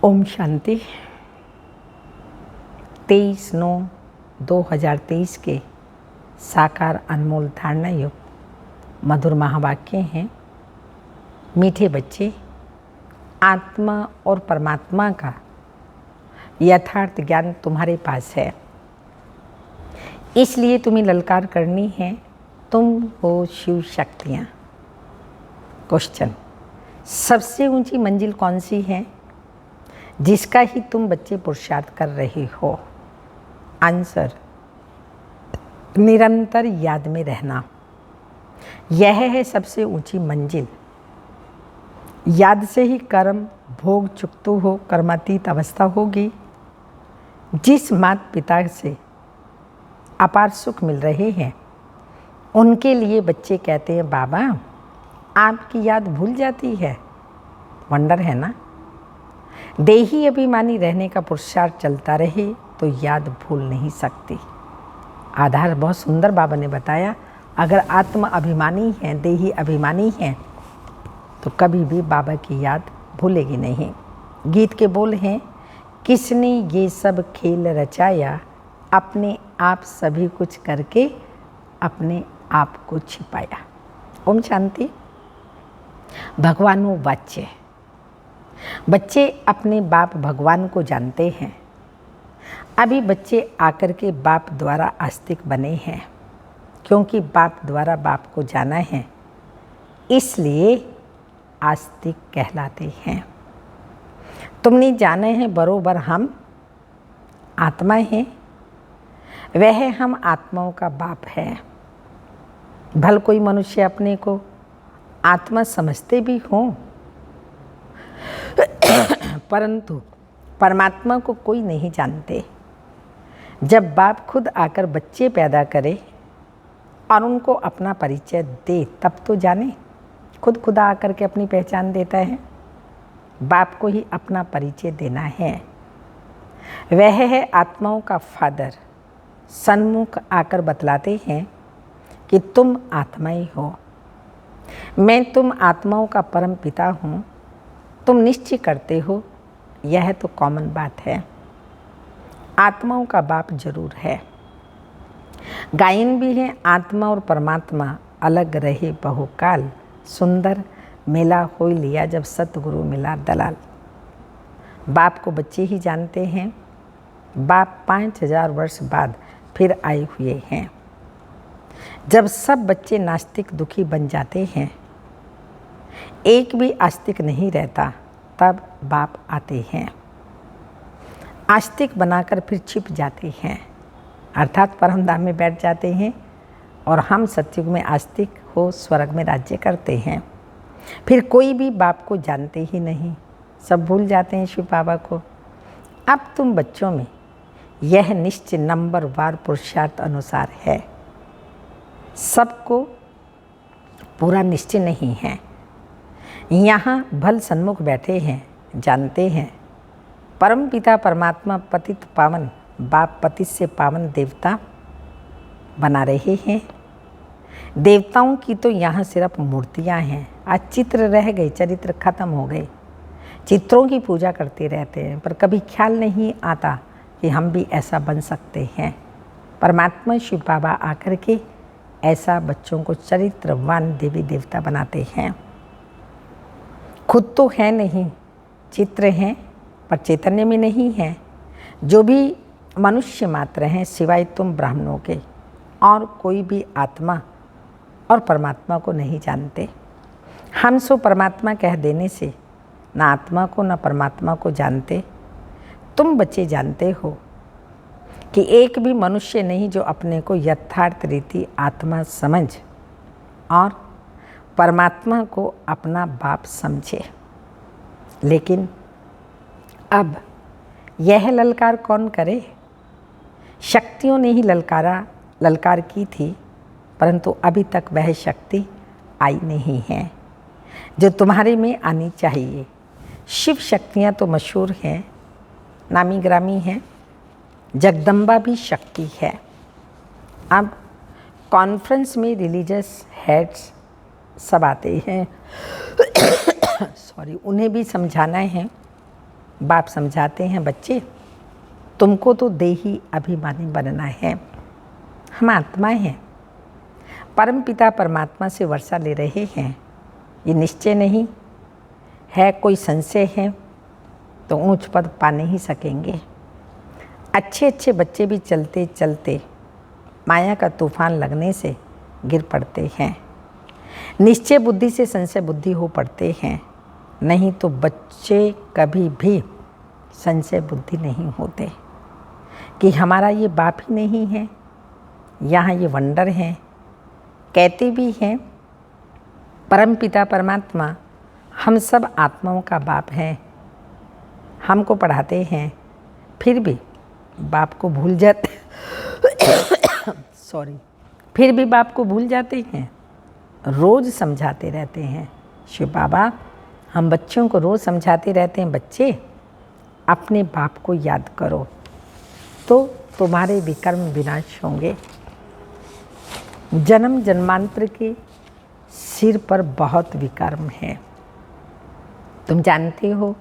ओम शांति। 23/9/2023 के साकार अनमोल धारणा युग मधुर महावाक्य हैं। मीठे बच्चे, आत्मा और परमात्मा का यथार्थ ज्ञान तुम्हारे पास है, इसलिए तुम्हें ललकार करनी है। तुम हो शिव शक्तियाँ। क्वेश्चन: सबसे ऊंची मंजिल कौन सी है जिसका ही तुम बच्चे पुरुषार्थ कर रहे हो? आंसर: निरंतर याद में रहना। यह है सबसे ऊंची मंजिल। याद से ही कर्म भोग चुकते हो कर्मातीत अवस्था होगी। जिस माता पिता से अपार सुख मिल रहे हैं उनके लिए बच्चे कहते हैं, बाबा आपकी याद भूल जाती है। वंडर है ना। देही अभिमानी रहने का पुरुषार्थ चलता रहे तो याद भूल नहीं सकती। आधार बहुत सुंदर बाबा ने बताया। अगर आत्मा अभिमानी है, देही अभिमानी है, तो कभी भी बाबा की याद भूलेगी नहीं। गीत के बोल हैं, किसने ये सब खेल रचाया, अपने आप सभी कुछ करके अपने आप को छिपाया। ओम शांति। भगवानो वाच्य। बच्चे अपने बाप भगवान को जानते हैं। अभी बच्चे आकर के बाप द्वारा आस्तिक बने हैं, क्योंकि बाप द्वारा बाप को जाना है, इसलिए आस्तिक कहलाते हैं। तुमने जाने हैं बरोबर हम आत्मा हैं, वह हम आत्माओं का बाप है। भल कोई मनुष्य अपने को आत्मा समझते भी हों, परंतु परमात्मा को कोई नहीं जानते। जब बाप खुद आकर बच्चे पैदा करे और उनको अपना परिचय दे तब तो जाने। खुद खुदा आकर के अपनी पहचान देता है। बाप को ही अपना परिचय देना है। वह है आत्माओं का फादर। सन्मुख आकर बतलाते हैं कि तुम आत्माएं हो, मैं तुम आत्माओं का परम पिता हूँ। तुम निश्चय करते हो, यह तो कॉमन बात है। आत्माओं का बाप जरूर है। गायन भी है, आत्मा और परमात्मा अलग रहे बहुकाल, सुंदर मेला हो लिया जब सतगुरु मिला दलाल। बाप को बच्चे ही जानते हैं। बाप 5000 वर्ष बाद फिर आए हुए हैं। जब सब बच्चे नास्तिक दुखी बन जाते हैं, एक भी आस्तिक नहीं रहता, तब बाप आते हैं। आस्तिक बनाकर फिर छिप जाते हैं, अर्थात परमधाम में बैठ जाते हैं, और हम सतयुग में आस्तिक हो स्वर्ग में राज्य करते हैं। फिर कोई भी बाप को जानते ही नहीं, सब भूल जाते हैं शिव बाबा को। अब तुम बच्चों में यह निश्चय नंबरवार पुरुषार्थ अनुसार है। सबको पूरा निश्चय नहीं है। यहाँ भल सन्मुख बैठे हैं, जानते हैं परम पिता परमात्मा पतित पावन बाप पतित से पावन देवता बना रहे हैं। देवताओं की तो यहाँ सिर्फ मूर्तियाँ हैं। आज चित्र रह गए, चरित्र खत्म हो गए। चित्रों की पूजा करते रहते हैं, पर कभी ख्याल नहीं आता कि हम भी ऐसा बन सकते हैं। परमात्मा शिव बाबा आकर के ऐसा बच्चों को चरित्रवान देवी देवता बनाते हैं। खुद तो है नहीं, चित्र हैं, पर चैतन्य में नहीं है। जो भी मनुष्य मात्र हैं सिवाय तुम ब्राह्मणों के, और कोई भी आत्मा और परमात्मा को नहीं जानते। हम सो परमात्मा कह देने से न आत्मा को न परमात्मा को जानते। तुम बच्चे जानते हो कि एक भी मनुष्य नहीं जो अपने को यथार्थ रीति आत्मा समझ और परमात्मा को अपना बाप समझे। लेकिन अब यह ललकार कौन करे? शक्तियों ने ही ललकार की थी, परंतु अभी तक वह शक्ति आई नहीं है जो तुम्हारे में आनी चाहिए। शिव शक्तियाँ तो मशहूर हैं, नामी ग्रामी हैं। जगदम्बा भी शक्ति है। अब कॉन्फ्रेंस में रिलीजियस हेड्स सब आते हैं सॉरी, उन्हें भी समझाना है बाप समझाते हैं, बच्चे तुमको तो देही अभिमानी बनना है, हम आत्मा हैं, परम पिता परमात्मा से वर्षा ले रहे हैं, ये निश्चय नहीं है, कोई संशय है तो ऊंच पद पा नहीं सकेंगे। अच्छे अच्छे बच्चे भी चलते चलते माया का तूफान लगने से गिर पड़ते हैं, निश्चय बुद्धि से संशय बुद्धि हो पड़ते हैं, नहीं तो बच्चे कभी भी संशय बुद्धि नहीं होते कि हमारा ये बाप ही नहीं है, यहाँ ये वंडर हैं। कहते भी हैं परम पिता परमात्मा हम सब आत्माओं का बाप है, हमको पढ़ाते हैं, फिर भी बाप को भूल जाते फिर भी बाप को भूल जाते हैं। रोज़ समझाते रहते हैं शिव बाबा, हम बच्चों को रोज़ समझाते रहते हैं, बच्चे अपने बाप को याद करो तो तुम्हारे विकर्म विनाश होंगे। जन्म जन्मांतर के सिर पर बहुत विकर्म है, तुम जानते हो।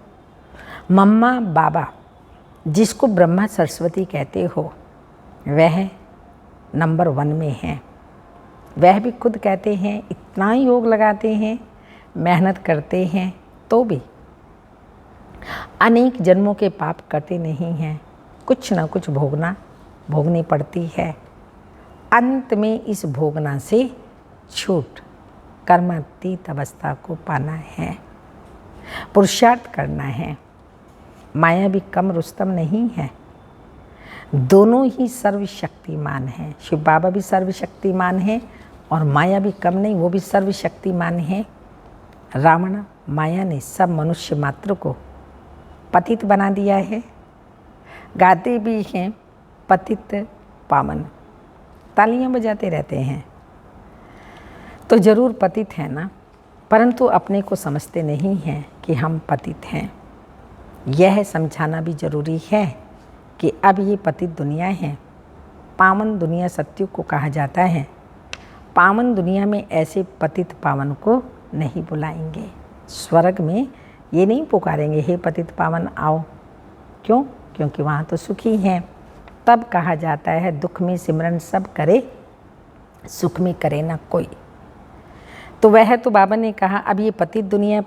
मम्मा बाबा जिसको ब्रह्मा सरस्वती कहते हो वह नंबर 1 में हैं। वह भी खुद कहते हैं इतना योग लगाते हैं, मेहनत करते हैं, तो भी अनेक जन्मों के पाप कटे नहीं हैं, कुछ ना कुछ भोगनी पड़ती है। अंत में इस भोगना से छूट कर्मातीत अवस्था को पाना है, पुरुषार्थ करना है। माया भी कम रुस्तम नहीं है, दोनों ही सर्वशक्तिमान हैं। शिव बाबा भी सर्वशक्तिमान है और माया भी कम नहीं, वो भी सर्वशक्तिमान है। रावण माया ने सब मनुष्य मात्र को पतित बना दिया है। गाते भी हैं पतित पावन, तालियां बजाते रहते हैं, तो जरूर पतित है ना, परंतु अपने को समझते नहीं हैं कि हम पतित हैं। यह समझाना भी जरूरी है कि अब ये पतित दुनिया है, पावन दुनिया सत्युग को कहा जाता है। पावन दुनिया में ऐसे पतित पावन को नहीं बुलाएंगे, स्वर्ग में ये नहीं पुकारेंगे हे पतित पावन आओ, क्यों? क्योंकि वहाँ तो सुखी हैं। तब कहा जाता है दुख में सिमरन सब करे, सुख में करे ना कोई। तो वह तो बाबा ने कहा अब ये पतित दुनिया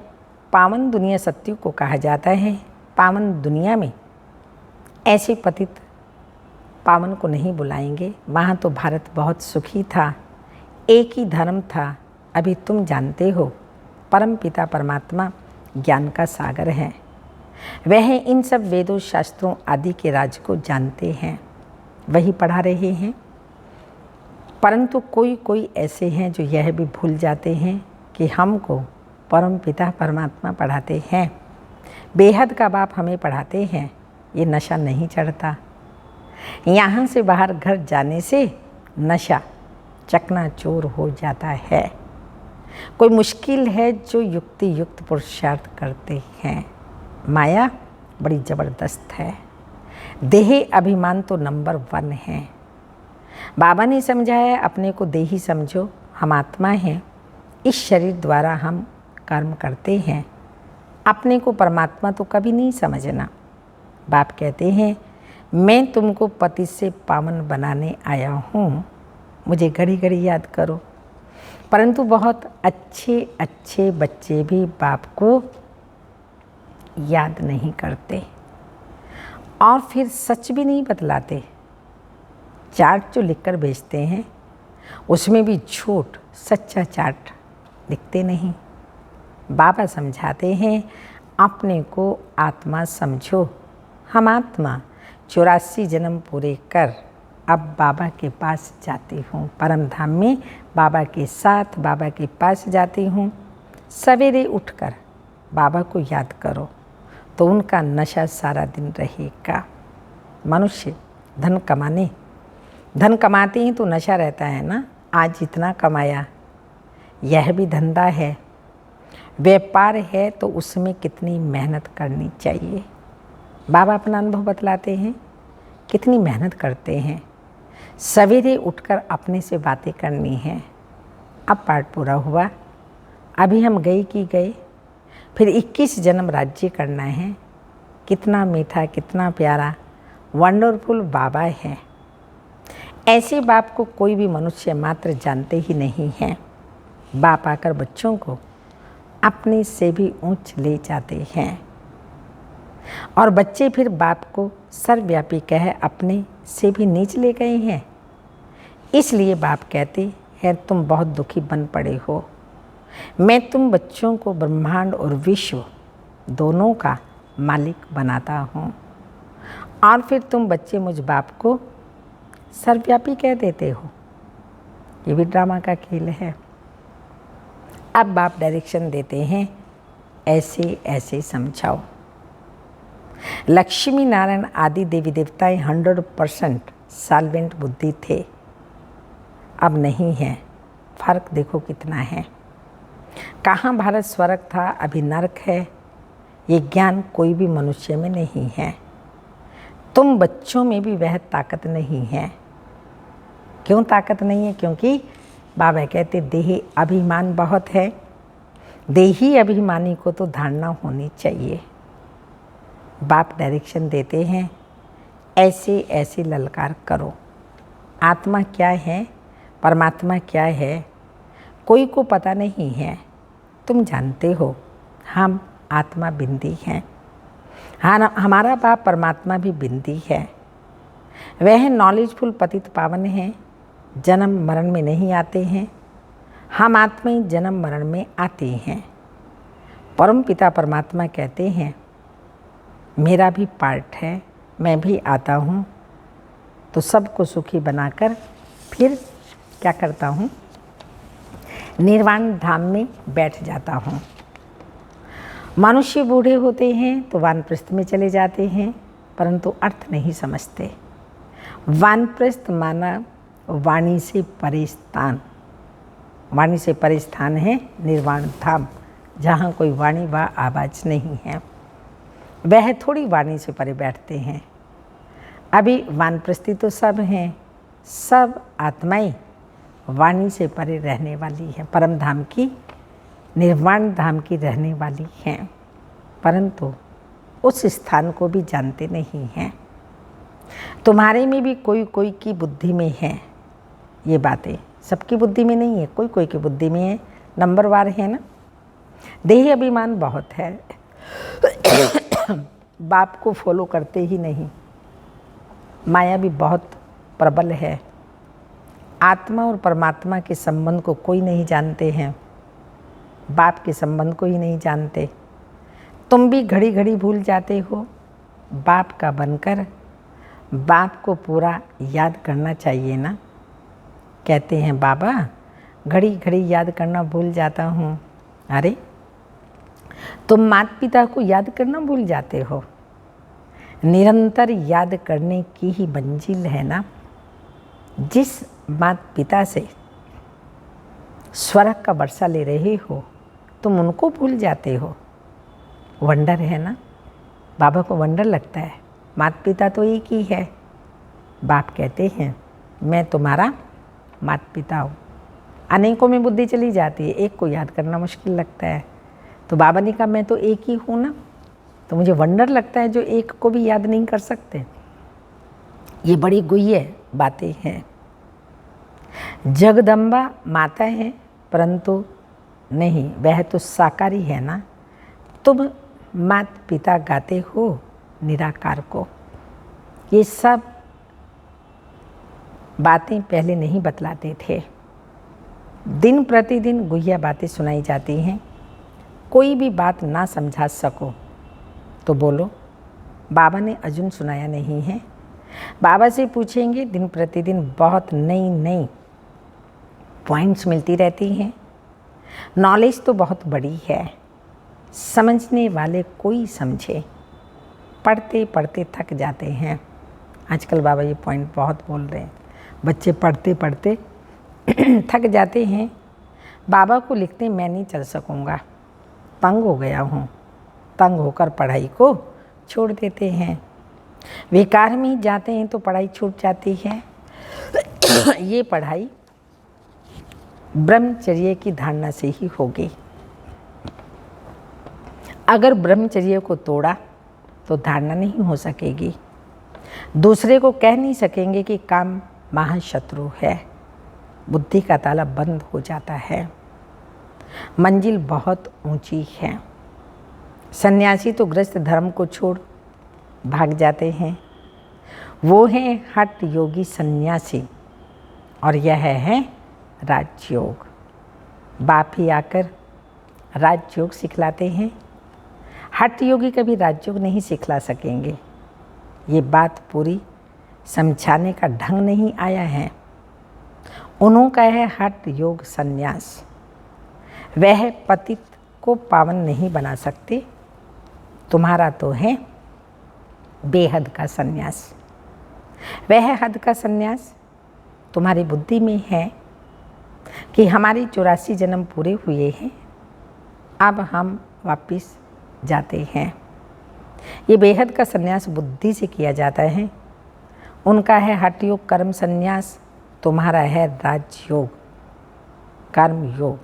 पावन दुनिया सत्युग को कहा जाता है। पावन दुनिया में ऐसे पतित पावन को नहीं बुलाएंगे, वहाँ तो भारत बहुत सुखी था, एक ही धर्म था। अभी तुम जानते हो परम पिता परमात्मा ज्ञान का सागर है, वह इन सब वेदों शास्त्रों आदि के राज को जानते हैं, वही पढ़ा रहे हैं। परंतु कोई कोई ऐसे हैं जो यह भी भूल जाते हैं कि हमको परम पिता परमात्मा पढ़ाते हैं, बेहद का बाप हमें पढ़ाते हैं। ये नशा नहीं चढ़ता, यहाँ से बाहर घर जाने से नशा चकनाचूर हो जाता है। कोई मुश्किल है जो युक्ति युक्त पुरुषार्थ करते हैं। माया बड़ी ज़बरदस्त है, देह अभिमान तो नंबर 1 है। बाबा ने समझाया अपने को देही समझो, हम आत्मा हैं, इस शरीर द्वारा हम कर्म करते हैं, अपने को परमात्मा तो कभी नहीं समझना। बाप कहते हैं मैं तुमको पति से पावन बनाने आया हूँ, मुझे घड़ी घड़ी याद करो। परंतु बहुत अच्छे अच्छे बच्चे भी बाप को याद नहीं करते और फिर सच भी नहीं बतलाते। चार्ट जो लिखकर भेजते हैं उसमें भी झूठ, सच्चा चार्ट लिखते नहीं। बाबा समझाते हैं अपने को आत्मा समझो, हम आत्मा 84 जन्म पूरे कर अब बाबा के पास जाती हूँ, परम धाम में बाबा के साथ बाबा के पास जाती हूँ। सवेरे उठकर बाबा को याद करो तो उनका नशा सारा दिन रहेगा। मनुष्य धन कमाते ही तो नशा रहता है ना, आज इतना कमाया, यह भी धंधा है, व्यापार है, तो उसमें कितनी मेहनत करनी चाहिए। बाबा अपना अनुभव बतलाते हैं कितनी मेहनत करते हैं। सवेरे उठकर अपने से बातें करनी है। अब पाठ पूरा हुआ, अभी हम गए कि गए, फिर 21 जन्म राज्य करना है कितना मीठा, कितना प्यारा, वंडरफुल बाबा है। ऐसे बाप को कोई भी मनुष्य मात्र जानते ही नहीं हैं। बाप आकर बच्चों को अपने से भी ऊंच ले जाते हैं और बच्चे फिर बाप को सर्वव्यापी कह अपने से भी नीच ले गए हैं। इसलिए बाप कहते हैं तुम बहुत दुखी बन पड़े हो। मैं तुम बच्चों को ब्रह्मांड और विश्व दोनों का मालिक बनाता हूँ और फिर तुम बच्चे मुझ बाप को सर्वव्यापी कह देते हो। ये भी ड्रामा का खेल है। अब बाप डायरेक्शन देते हैं, ऐसे ऐसे समझाओ। लक्ष्मी नारायण आदि देवी देवताएं 100% सॉल्वेंट बुद्धि थे, अब नहीं है। फर्क देखो कितना है। कहाँ भारत स्वर्ग था, अभी नरक है। ये ज्ञान कोई भी मनुष्य में नहीं है। तुम बच्चों में भी वह ताकत नहीं है। क्यों ताकत नहीं है? क्योंकि बाबा कहते देही अभिमान बहुत है। देही अभिमानी को तो धारणा होनी चाहिए। बाप डायरेक्शन देते हैं, ऐसे ऐसे ललकार करो। आत्मा क्या है, परमात्मा क्या है, कोई को पता नहीं है। तुम जानते हो हम आत्मा बिंदी हैं। हाँ, हमारा बाप परमात्मा भी बिंदी है। वह नॉलेजफुल पतित पावन है, जन्म मरण में नहीं आते हैं। हम आत्मा ही जन्म मरण में आते हैं। परम पिता परमात्मा कहते हैं मेरा भी पार्ट है, मैं भी आता हूँ तो सबको सुखी बनाकर फिर क्या करता हूँ, निर्वाण धाम में बैठ जाता हूँ। मनुष्य बूढ़े होते हैं तो वानप्रस्थ में चले जाते हैं, परंतु अर्थ नहीं समझते। वानप्रस्थ माना वाणी से परे स्थान। वाणी से परे स्थान है निर्वाण धाम, जहाँ कोई वाणी व आवाज़ नहीं है। वह थोड़ी वाणी से परे बैठते हैं। अभी वानप्रस्थी तो सब हैं, सब आत्माएं वाणी से परे रहने वाली हैं, परम धाम की, निर्वाण धाम की रहने वाली हैं, परंतु उस स्थान को भी जानते नहीं हैं। तुम्हारे में भी कोई कोई की बुद्धि में है ये बातें, सबकी बुद्धि में नहीं है, कोई कोई की बुद्धि में है, नंबरवार है ना। देही अभिमान बहुत है। बाप को फॉलो करते ही नहीं। माया भी बहुत प्रबल है। आत्मा और परमात्मा के संबंध को कोई नहीं जानते हैं, बाप के संबंध को ही नहीं जानते। तुम भी घड़ी घड़ी भूल जाते हो। बाप का बनकर बाप को पूरा याद करना चाहिए ना। कहते हैं बाबा घड़ी घड़ी याद करना भूल जाता हूँ। अरे तुम माता पिता को याद करना भूल जाते हो। निरंतर याद करने की ही मंजिल है ना। जिस माता पिता से स्वर्ग का वर्षा ले रहे हो तुम उनको भूल जाते हो। वंडर है ना। बाबा को वंडर लगता है, माता पिता तो एक ही है। बाप कहते हैं मैं तुम्हारा माता पिता हूँ। अनेकों में बुद्धि चली जाती है, एक को याद करना मुश्किल लगता है। तो बाबा ने कहा मैं तो एक ही हूँ ना, तो मुझे वंडर लगता है जो एक को भी याद नहीं कर सकते। ये बड़ी गुह्य बातें हैं। जगदम्बा माता है, परंतु नहीं, वह तो साकारी है ना। तुम माता पिता गाते हो निराकार को। ये सब बातें पहले नहीं बतलाते थे। दिन प्रतिदिन गुह्य बातें सुनाई जाती हैं। कोई भी बात ना समझा सको तो बोलो बाबा ने अर्जुन सुनाया नहीं है। बाबा से पूछेंगे, दिन प्रतिदिन बहुत नई नई पॉइंट्स मिलती रहती हैं। नॉलेज तो बहुत बड़ी है, समझने वाले कोई समझे। पढ़ते पढ़ते थक जाते हैं। आजकल बाबा ये पॉइंट बहुत बोल रहे हैं। बच्चे पढ़ते पढ़ते थक जाते हैं। बाबा को लिखते मैं नहीं चल सकूँगा, तंग हो गया हूँ। तंग होकर पढ़ाई को छोड़ देते हैं। विकार में जाते हैं तो पढ़ाई छूट जाती है। ये पढ़ाई ब्रह्मचर्य की धारणा से ही होगी। अगर ब्रह्मचर्य को तोड़ा तो धारणा नहीं हो सकेगी। दूसरे को कह नहीं सकेंगे कि काम महाशत्रु है। बुद्धि का ताला बंद हो जाता है। मंजिल बहुत ऊंची है। सन्यासी तो गृहस्थ धर्म को छोड़ भाग जाते हैं। वो हैं हठ योगी सन्यासी, और यह है राजयोग। बाप ही आकर राजयोग सिखलाते हैं। हठ योगी कभी राजयोग नहीं सिखला सकेंगे। ये बात पूरी समझाने का ढंग नहीं आया है। उन्होंने है हठ योग संन्यास। वह पतित को पावन नहीं बना सकते। तुम्हारा तो है बेहद का संन्यास। वह हद का संन्यास तुम्हारी बुद्धि में है कि हमारी 84 जन्म पूरे हुए हैं, अब हम वापस जाते हैं। ये बेहद का संन्यास बुद्धि से किया जाता है। उनका है हठ योग कर्म संन्यास, तुम्हारा है राजयोग कर्म योग,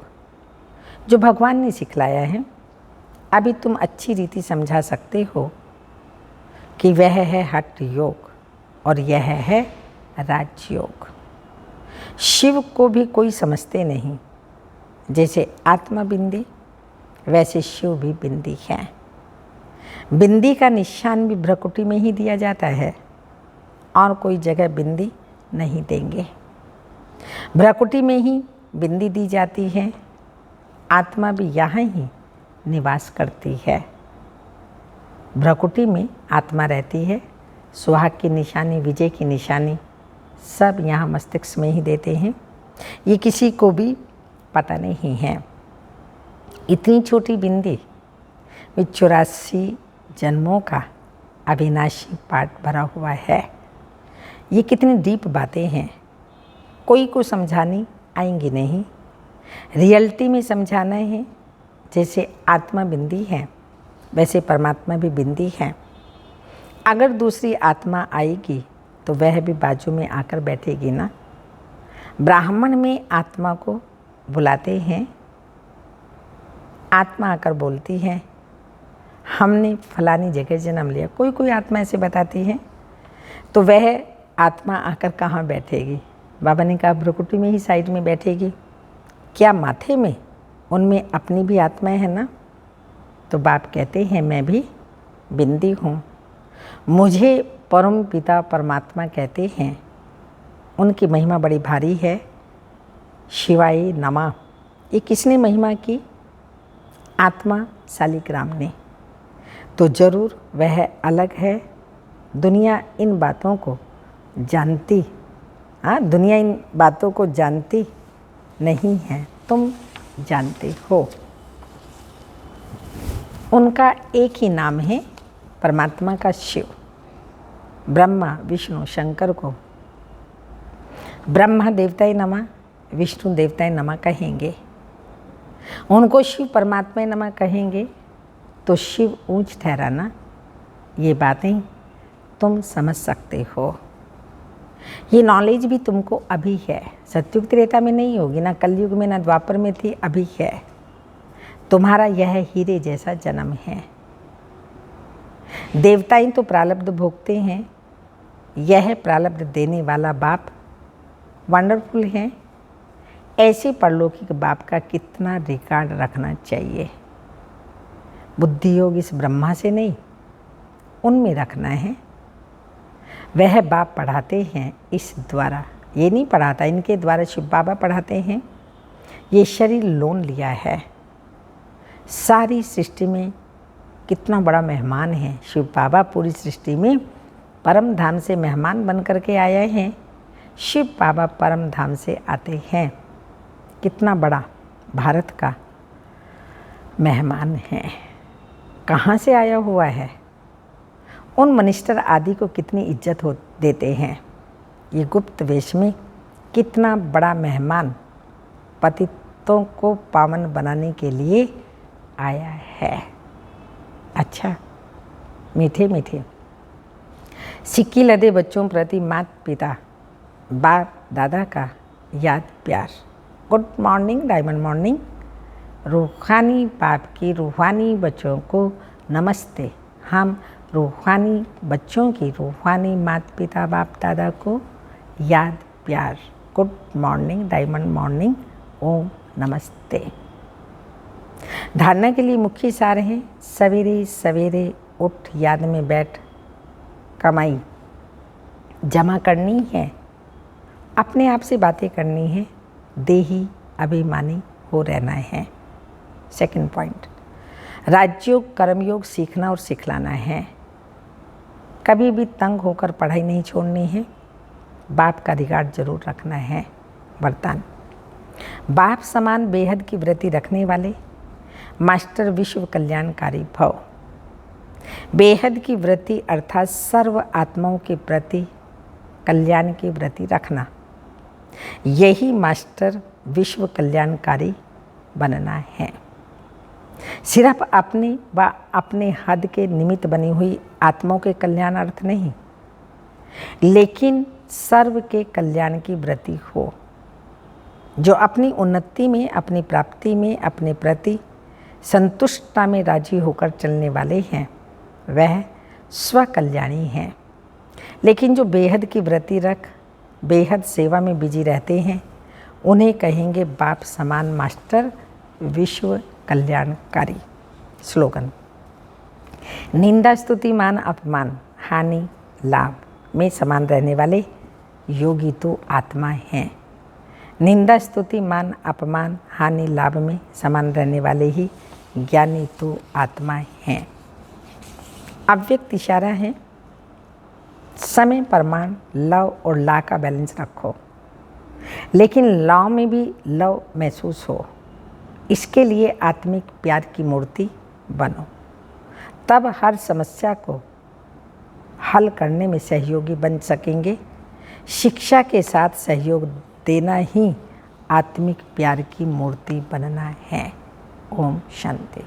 जो भगवान ने सिखलाया है। अभी तुम अच्छी रीति समझा सकते हो कि वह है हठ योग और यह है राजयोग। शिव को भी कोई समझते नहीं। जैसे आत्मा बिंदी, वैसे शिव भी बिंदी है। बिंदी का निशान भी भ्रकुटी में ही दिया जाता है और कोई जगह बिंदी नहीं देंगे। भ्रकुटी में ही बिंदी दी जाती है। आत्मा भी यहाँ ही निवास करती है। भ्रकुटी में आत्मा रहती है। सुहाग की निशानी, विजय की निशानी सब यहाँ मस्तिष्क में ही देते हैं। ये किसी को भी पता नहीं है। इतनी छोटी बिंदी में 84 जन्मों का अविनाशी पाठ भरा हुआ है। ये कितनी डीप बातें हैं। कोई को समझानी आएंगी नहीं। रियलिटी में समझाना है। जैसे आत्मा बिंदी है, वैसे परमात्मा भी बिंदी है। अगर दूसरी आत्मा आएगी तो वह भी बाजू में आकर बैठेगी ना। ब्राह्मण में आत्मा को बुलाते हैं। आत्मा आकर बोलती है, हमने फलानी जगह जन्म लिया। कोई कोई आत्मा ऐसे बताती है, तो वह आत्मा आकर कहाँ बैठेगी? बाबा ने कहा भ्रकुटी में ही साइड में बैठेगी। क्या माथे में? उनमें अपनी भी आत्माएं है ना। तो बाप कहते हैं मैं भी बिंदी हूँ। मुझे परम पिता परमात्मा कहते हैं। उनकी महिमा बड़ी भारी है। शिवाय नमः। ये किसने महिमा की? आत्मा शालिग्राम ने। तो जरूर वह अलग है। दुनिया इन बातों को जानती, दुनिया इन बातों को जानती नहीं है, तुम जानते हो। उनका एक ही नाम है, परमात्मा का शिव। ब्रह्मा विष्णु शंकर को ब्रह्मा देवताय नमः, विष्णु देवताय नमः कहेंगे। उनको शिव परमात्मा नमः कहेंगे तो शिव ऊंच ठहराना। ये बातें तुम समझ सकते हो। ये नॉलेज भी तुमको अभी है। सतयुग त्रेता में नहीं होगी, ना कलयुग में, ना द्वापर में थी, अभी है। तुम्हारा यह हीरे जैसा जन्म है। देवताएं तो प्रारब्ध भोगते हैं। यह प्रारब्ध देने वाला बाप वंडरफुल है। ऐसे परलौकिक बाप का कितना रिकॉर्ड रखना चाहिए। बुद्धि योग इस ब्रह्मा से नहीं, उनमें रखना है। वह बाप पढ़ाते हैं इस द्वारा। ये नहीं पढ़ाता, इनके द्वारा शिव बाबा पढ़ाते हैं। ये शरीर लोन लिया है। सारी सृष्टि में कितना बड़ा मेहमान है शिव बाबा। पूरी सृष्टि में परम धाम से मेहमान बन करके आए हैं। शिव बाबा परम धाम से आते हैं। कितना बड़ा भारत का मेहमान है। कहाँ से आया हुआ है? उन मिनिस्टर आदि को कितनी इज्जत देते हैं। ये गुप्त वेश में कितना बड़ा मेहमान पतितों को पावन बनाने के लिए आया है। अच्छा, मीठे मीठे सिक्की लदे बच्चों प्रति माता पिता बाप दादा का याद प्यार। Good morning, diamond morning. रूहानी बाप की रूहानी बच्चों को नमस्ते। हम रूहानी बच्चों की रूहानी माता पिता बाप दादा को याद प्यार। Good morning, diamond morning. ओम नमस्ते। धारणा के लिए मुख्य सार है, सवेरे सवेरे उठ याद में बैठ कमाई जमा करनी है, अपने आप से बातें करनी है, देही अभिमानी हो रहना है। सेकंड पॉइंट, राजयोग कर्मयोग सीखना और सिखलाना है। कभी भी तंग होकर पढ़ाई नहीं छोड़नी है, बाप का रिगार्ड जरूर रखना है। वरदान, बाप समान बेहद की वृत्ति रखने वाले मास्टर विश्व कल्याणकारी भव। बेहद की वृत्ति अर्थात सर्व आत्माओं के प्रति कल्याण की वृत्ति रखना, यही मास्टर विश्व कल्याणकारी बनना है। सिर्फ अपने व अपने हद के निमित्त बनी हुई आत्माओं के कल्याण अर्थ नहीं, लेकिन सर्व के कल्याण की वृत्ति हो। जो अपनी उन्नति में, अपनी प्राप्ति में, अपने प्रति संतुष्टता में राजी होकर चलने वाले हैं, वह स्वकल्याणी हैं। लेकिन जो बेहद की वृत्ति रख बेहद सेवा में बिजी रहते हैं, उन्हें कहेंगे बाप समान मास्टर विश्व कल्याणकारी। स्लोगन, निंदा स्तुति मान अपमान हानि लाभ में समान रहने वाले योगी तो आत्मा हैं। निंदा स्तुति मान अपमान हानि लाभ में समान रहने वाले ही ज्ञानी तो आत्मा हैं। अव्यक्त इशारा है, समय प्रमाण लव और ला का बैलेंस रखो, लेकिन लव में भी लव महसूस हो। इसके लिए आत्मिक प्यार की मूर्ति बनो, तब हर समस्या को हल करने में सहयोगी बन सकेंगे। शिक्षा के साथ सहयोग देना ही आत्मिक प्यार की मूर्ति बनना है। ओम शांति।